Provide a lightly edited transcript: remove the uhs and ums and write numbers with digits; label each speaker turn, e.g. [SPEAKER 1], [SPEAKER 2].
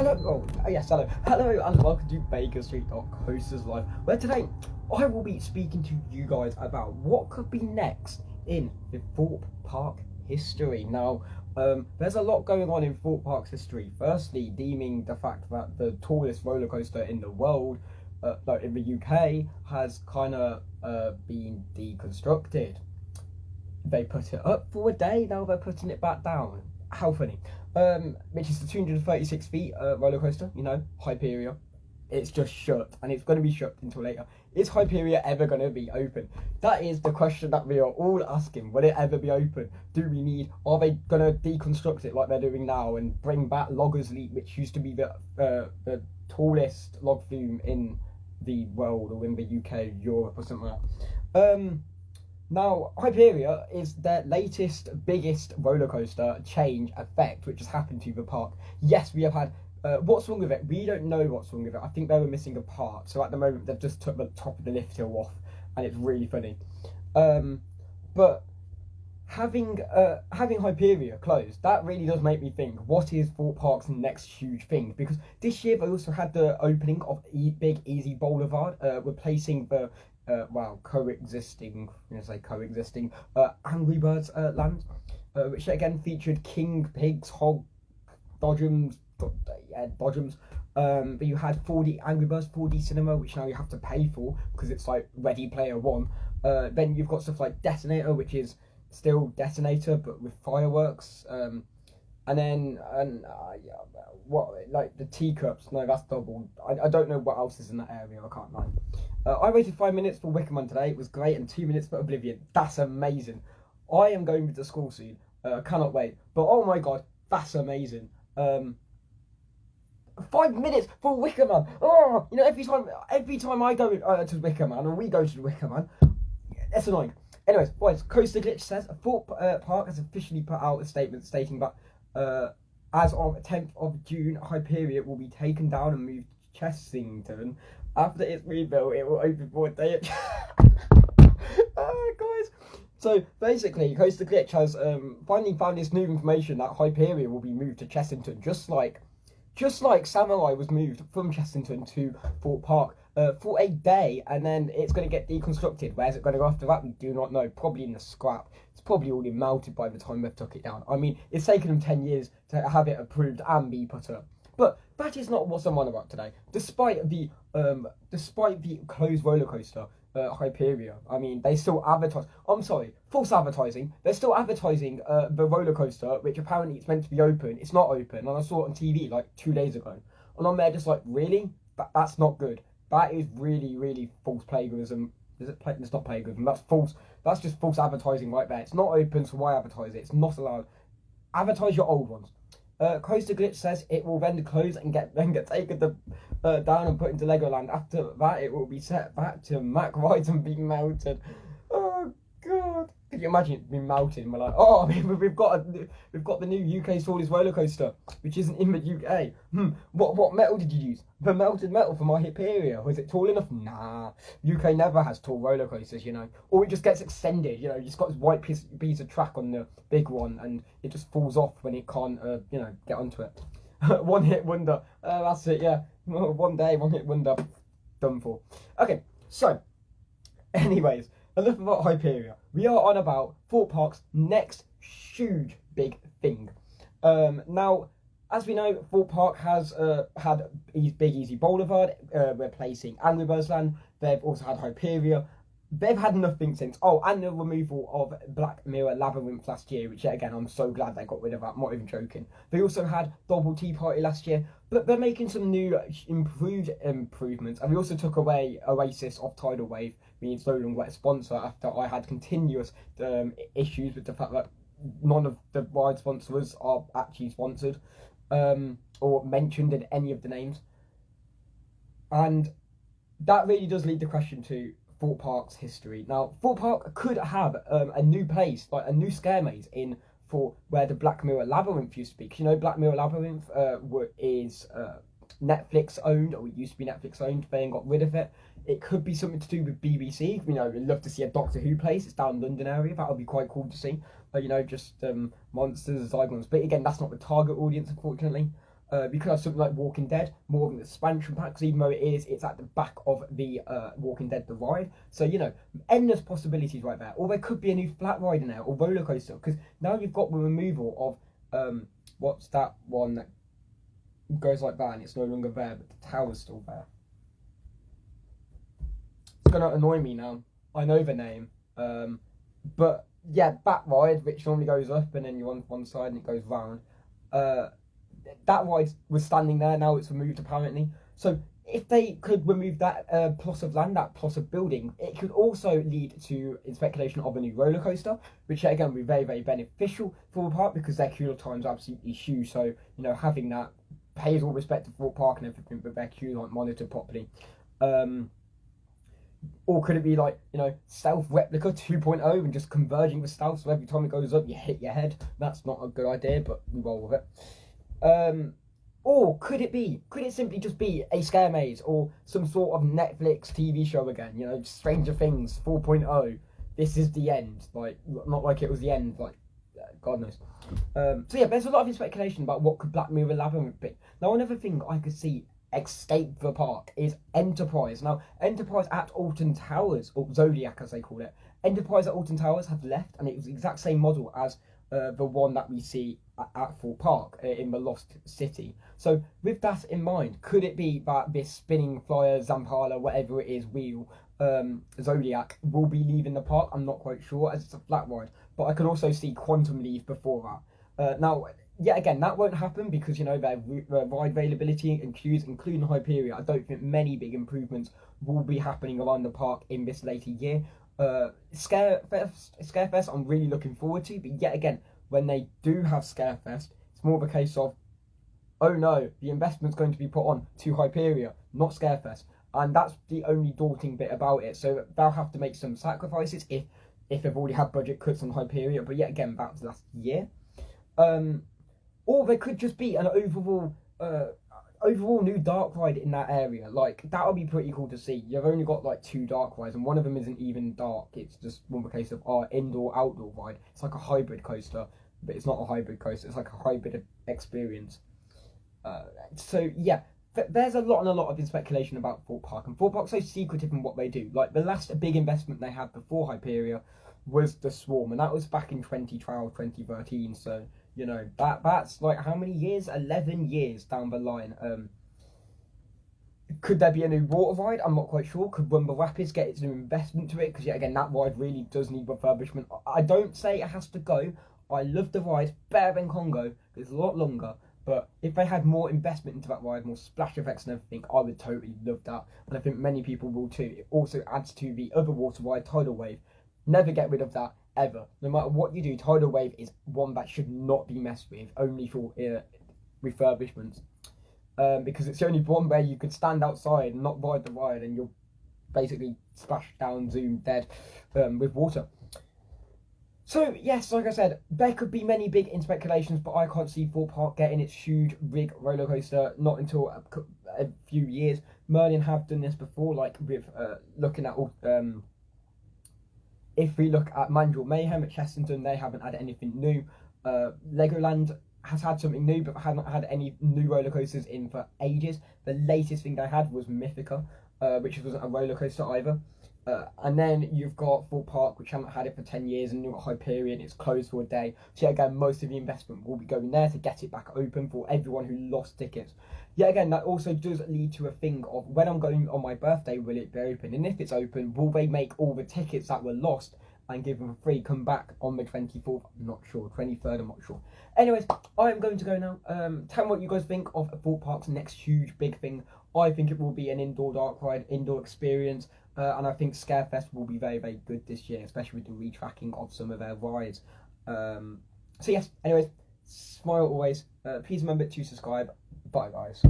[SPEAKER 1] Hello, and welcome to Bakerstreet.coasters live, where today I will be speaking to you guys about what could be next in the Thorpe Park history. Now, there's a lot going on in Thorpe Park's history. Firstly, deeming the fact that the tallest roller coaster in the world, in the UK, has kind of been deconstructed. They put it up for a day, now they're putting it back down. How funny. Which is the 236 feet roller coaster, Hyperia. It's just shut, and it's going to be shut until later. Is Hyperia ever going to be open? That is the question that we are all asking. Will it ever be open? Are they going to deconstruct it like they're doing now and bring back Loggers Leap, which used to be the tallest log flume in the world, or in the UK, Europe, or something like that? Now, Hyperia is their latest, biggest roller coaster change effect, which has happened to the park. Yes, we have had. What's wrong with it? We don't know what's wrong with it. I think they were missing a part. So at the moment, they've just took the top of the lift hill off, and it's really funny. But having Hyperia closed, that really does make me think, what is Thorpe Park's next huge thing? Because this year they also had the opening of Big Easy Boulevard, replacing the coexisting Angry Birds land, which again featured King Pigs, Hog, Dodgems. But you had 4D Angry Birds 4D cinema, which now you have to pay for because it's like Ready Player One. Then you've got stuff like Detonator, which is still Detonator but with fireworks. Like the teacups? No, that's double. I don't know what else is in that area. I can't lie. I waited 5 minutes for Wickerman today. It was great, and 2 minutes for Oblivion. That's amazing. I am going to school soon. Cannot wait. But oh my god, that's amazing. 5 minutes for Wickerman. Oh, every time I go to Wickerman, or we go to Wickerman, it's annoying. Anyways, boys, Coaster Glitch says Thorpe Park has officially put out a statement stating that as of 10th of June, Hyperia will be taken down and moved to Chessington. After it's rebuilt, it will open for a day. Guys. So basically, Coaster Glitch has finally found this new information that Hyperia will be moved to Chessington, just like Samurai was moved from Chessington to Thorpe Park for a day, and then it's going to get deconstructed. Where's it going to go after that? We do not know. Probably in the scrap. It's probably already melted by the time they've took it down. I mean, it's taken them 10 years to have it approved and be put up. But that is not what I'm on about today. Despite the closed roller coaster, Hyperia, I mean, they still advertise. I'm sorry, false advertising. They're still advertising the roller coaster, which apparently it's meant to be open. It's not open, and I saw it on TV like 2 days ago, and I'm there just like, really? That's not good. That is really, really false plagiarism. It's not plagiarism. That's false. That's just false advertising right there. It's not open, so why advertise it? It's not allowed. Advertise your old ones. Coaster Glitch says it will then close and get taken down and put into Legoland. After that, it will be set back to Mack rides and be melted. Oh god! Could you imagine it being melted? And we're like, oh, we've got the new UK's tallest roller coaster, which isn't in the UK. What metal did you use? The melted metal for my Hyperia. Was it tall enough? Nah. UK never has tall roller coasters, or it just gets extended. You just got this white piece of track on the big one, and it just falls off when it can't, get onto it. One hit wonder. That's it. Yeah. One day, one hit wonder. Done for. Okay. So, anyways, enough about Hyperia. We are on about Thorpe Park's next huge big thing. Now, as we know, Thorpe Park has had Big Easy Boulevard, replacing Angry Birds Land. They've also had Hyperia. They've had nothing since. Oh, and the removal of Black Mirror Labyrinth last year, which, again, I'm so glad they got rid of that. I'm not even joking. They also had Double Tea Party last year, but they're making some new improvements. And we also took away Oasis off Tidal Wave, meaning it's no longer a sponsor, after I had continuous issues with the fact that none of the ride sponsors are actually sponsored or mentioned in any of the names. And that really does lead the question to Thorpe Park's history. Now, Thorpe Park could have a new place, like a new scare maze for where the Black Mirror Labyrinth used to be. Because Black Mirror Labyrinth is Netflix owned, or it used to be Netflix owned. They got rid of it. It could be something to do with BBC. We'd love to see a Doctor Who place. It's down London area. That would be quite cool to see. Just monsters, Zygons. But again, that's not the target audience, unfortunately. We could have something like Walking Dead, more of an expansion pack, 'cause even though it's at the back of the Walking Dead the ride. So, you know, endless possibilities right there. Or there could be a new flat ride in there, or roller coaster, because now you've got the removal of what's that one that goes like that and it's no longer there, but the tower's still there. It's gonna annoy me now. I know the name, but yeah, that ride which normally goes up and then you're on one side and it goes round. That ride was standing there. Now it's removed apparently. So if they could remove that plot of land, that plot of building, it could also lead to speculation of a new roller coaster, which again would be very, very beneficial for the park because their queue times are absolutely huge. So, you know, having that pays all respect to Thorpe Park and everything, but their queues aren't monitored properly. Or could it be like, you know, stealth replica 2.0 and just converging with stealth, so every time it goes up you hit your head? That's not a good idea, but we roll with it. Or could it simply just be a scare maze or some sort of Netflix TV show again, you know, Stranger Things 4.0, this is the end, like, not like it was the end, like, God knows. So yeah, there's a lot of speculation about what could Black Mirror Labyrinth be. Now, another thing I could see escape the park is Enterprise. Now, Enterprise at Alton Towers, or Zodiac as they call it, Enterprise at Alton Towers have left, and it was the exact same model as the one that we see at Thorpe Park in the Lost City. So with that in mind, could it be that this spinning flyer, Zampala, whatever it is, wheel, Zodiac will be leaving the park? I'm not quite sure, as it's a flat ride, but I can also see Quantum leave before that. Now, yet again, that won't happen because, you know, their ride availability and queues, including Hyperia, I don't think many big improvements will be happening around the park in this later year. Scarefest, I'm really looking forward to, but yet again, when they do have Scarefest, it's more of a case of, oh no, the investment's going to be put on to Hyperia, not Scarefest, and that's the only daunting bit about it. So they'll have to make some sacrifices if they've already had budget cuts on Hyperia, but yet again, that was last year. Or there could just be an overall new dark ride in that area. Like, that would be pretty cool to see. You've only got like 2 dark rides, and one of them isn't even dark. It's just one case of our indoor-outdoor ride. It's like a hybrid coaster, but it's not a hybrid coaster. It's like a hybrid experience. So yeah, there's a lot of speculation about Thorpe Park, and Thorpe Park's so secretive in what they do. Like, the last big investment they had before Hyperia was the Swarm, and that was back in 2012, 2013. So, you know, that's like how many years? 11 years down the line. Could there be a new water ride? I'm not quite sure. Could Rumba Rapids get its new investment to it? Because, yet again, that ride really does need refurbishment. I don't say it has to go. I love the ride better than Congo. It's a lot longer. But if they had more investment into that ride, more splash effects and everything, I would totally love that. And I think many people will too. It also adds to the other water ride, Tidal Wave. Never get rid of that, ever. No matter what you do, Tidal Wave is one that should not be messed with, only for refurbishments. Because it's the only one where you could stand outside and not ride the ride and you'll basically splash down, zoom, dead with water. So, yes, like I said, there could be many big speculations, but I can't see Thorpe Park getting its huge rig roller coaster not until a few years. Merlin have done this before, like with looking at if we look at Mandrill Mayhem at Chessington, they haven't had anything new. Legoland has had something new, but haven't had any new roller coasters in for ages. The latest thing they had was Mythica, which wasn't a roller coaster either. And then you've got Thorpe Park, which haven't had it for 10 years, and you've got Hyperion, it's closed for a day. So yet again, most of the investment will be going there to get it back open for everyone who lost tickets. Yet again, that also does lead to a thing of, when I'm going on my birthday, will it be open? And if it's open, will they make all the tickets that were lost and give them a free come back on the 24th? I'm not sure. 23rd, I'm not sure. Anyways, I'm going to go now. Tell me what you guys think of Thorpe Park's next huge big thing. I think it will be an indoor dark ride, indoor experience. And I think Scarefest will be very, very good this year, especially with the retracking of some of their rides. So yes, anyways, smile always. Please remember to subscribe. Bye, guys.